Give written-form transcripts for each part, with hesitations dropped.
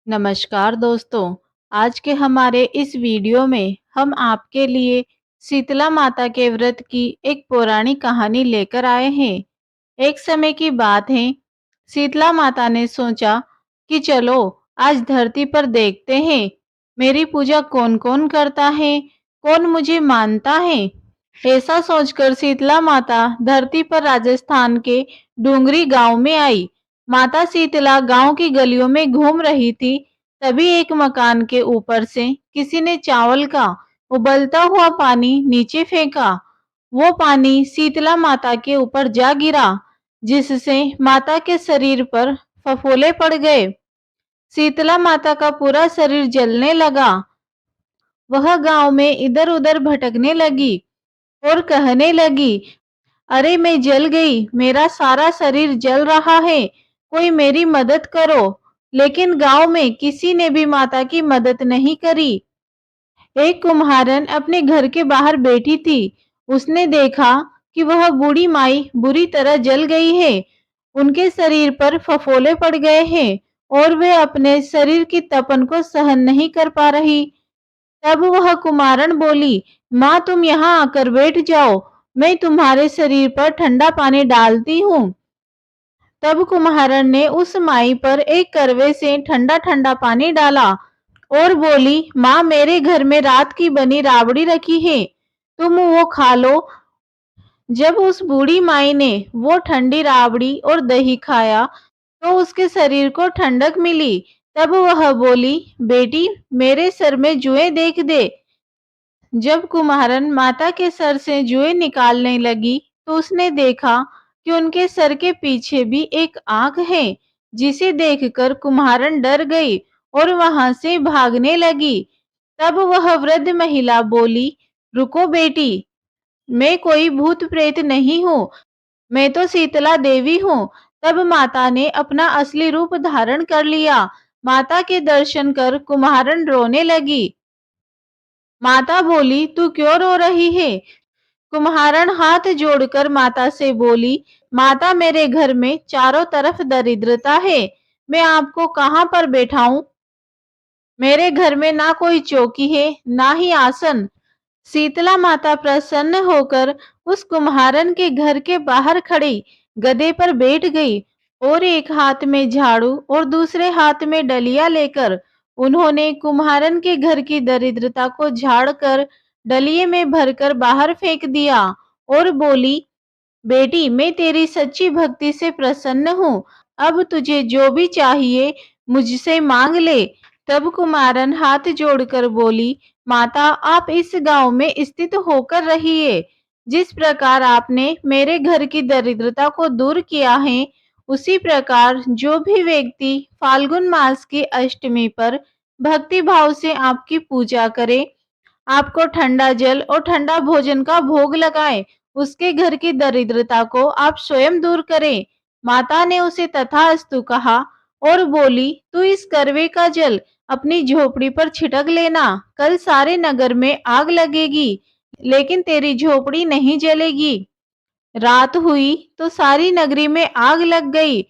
नमस्कार दोस्तों। आज के हमारे इस वीडियो में हम आपके लिए शीतला माता के व्रत की एक पौराणिक कहानी लेकर आए हैं। एक समय की बात है, शीतला माता ने सोचा कि चलो आज धरती पर देखते हैं मेरी पूजा कौन कौन करता है, कौन मुझे मानता है। ऐसा सोचकर शीतला माता धरती पर राजस्थान के डूंगरी गांव में आई। माता शीतला गांव की गलियों में घूम रही थी। तभी एक मकान के ऊपर से किसी ने चावल का उबलता हुआ पानी नीचे फेंका। वो पानी शीतला माता के ऊपर जा गिरा, जिससे माता के शरीर पर फफोले पड़ गए। शीतला माता का पूरा शरीर जलने लगा। वह गांव में इधर उधर भटकने लगी और कहने लगी, अरे मैं जल गई, मेरा सारा शरीर जल रहा है, कोई मेरी मदद करो। लेकिन गांव में किसी ने भी माता की मदद नहीं करी। एक कुम्हारन अपने घर के बाहर बैठी थी। उसने देखा कि वह बूढ़ी माई बुरी तरह जल गई है। उनके शरीर पर फफोले पड़ गए हैं और वे अपने शरीर की तपन को सहन नहीं कर पा रही। तब वह कुम्हारन बोली, माँ तुम यहाँ आकर बैठ जाओ, मैं तुम्हारे शरीर पर ठंडा पानी डालती हूँ। तब कुम्हारन ने उस माई पर एक करवे से ठंडा ठंडा पानी डाला और बोली, माँ मेरे घर में रात की बनी राबड़ी रखी है, तुम वो खा लो। जब उस बूढ़ी माई ने वो ठंडी राबड़ी और दही खाया तो उसके शरीर को ठंडक मिली। तब वह बोली, बेटी मेरे सर में जुएं देख दे। जब कुम्हारन माता के सर से जुएं निकालने लगी तो उसने देखा कि उनके सर के पीछे भी एक आंख है, जिसे देखकर कुम्हारन डर गई और वहां से भागने लगी। तब वह वृद्ध महिला बोली, रुको बेटी, मैं कोई भूत प्रेत नहीं हूँ, मैं तो शीतला देवी हूँ। तब माता ने अपना असली रूप धारण कर लिया। माता के दर्शन कर कुम्हारन रोने लगी। माता बोली, तू क्यों रो रही है? कुम्हारन हाथ जोड़कर माता से बोली, माता मेरे घर में चारों तरफ दरिद्रता है, मैं आपको कहाँ पर बैठाऊं? मेरे घर में ना कोई चौकी है, ना ही आसन। शीतला माता प्रसन्न होकर उस कुम्हारन के घर के बाहर खड़ी गधे पर बैठ गई और एक हाथ में झाड़ू और दूसरे हाथ में डलिया लेकर उन्होंने कुम्हारन के घर की दरिद्रता को झाड़कर डलिये में भरकर बाहर फेंक दिया और बोली, बेटी मैं तेरी सच्ची भक्ति से प्रसन्न हूँ, अब तुझे जो भी चाहिए मुझसे मांग ले। तब कुमारन हाथ जोड़कर बोली, माता आप इस गांव में स्थित होकर रहिए। जिस प्रकार आपने मेरे घर की दरिद्रता को दूर किया है, उसी प्रकार जो भी व्यक्ति फाल्गुन मास की अष्टमी पर भक्ति भाव से आपकी पूजा करे, आपको ठंडा जल और ठंडा भोजन का भोग लगाए, उसके घर की दरिद्रता को आप स्वयं दूर करें। माता ने उसे तथास्तु कहा और बोली, तू इस करवे का जल अपनी झोपड़ी पर छिटक लेना, कल सारे नगर में आग लगेगी लेकिन तेरी झोपड़ी नहीं जलेगी। रात हुई तो सारी नगरी में आग लग गई,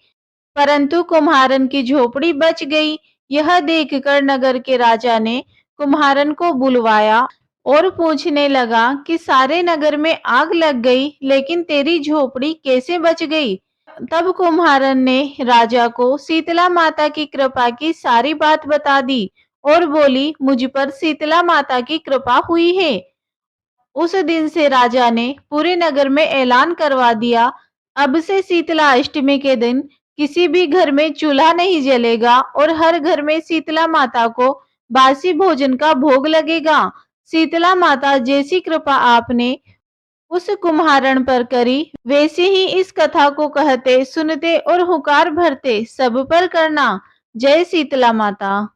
परंतु कुम्हारन की झोपड़ी बच गई। यह देखकर नगर के राजा ने कुम्हारन को बुलवाया और पूछने लगा कि सारे नगर में आग लग गई लेकिन तेरी झोपड़ी कैसे बच गई। तब कुम्हारन ने राजा को शीतला माता की कृपा की सारी बात बता दी और बोली, मुझ पर शीतला माता की कृपा हुई है। उस दिन से राजा ने पूरे नगर में ऐलान करवा दिया, अब से शीतला अष्टमी के दिन किसी भी घर में चूल्हा नहीं जलेगा और हर घर में शीतला माता को बासी भोजन का भोग लगेगा। शीतला माता जैसी कृपा आपने उस कुम्हारण पर करी, वैसे ही इस कथा को कहते, सुनते और हुकार भरते सब पर करना। जय शीतला माता।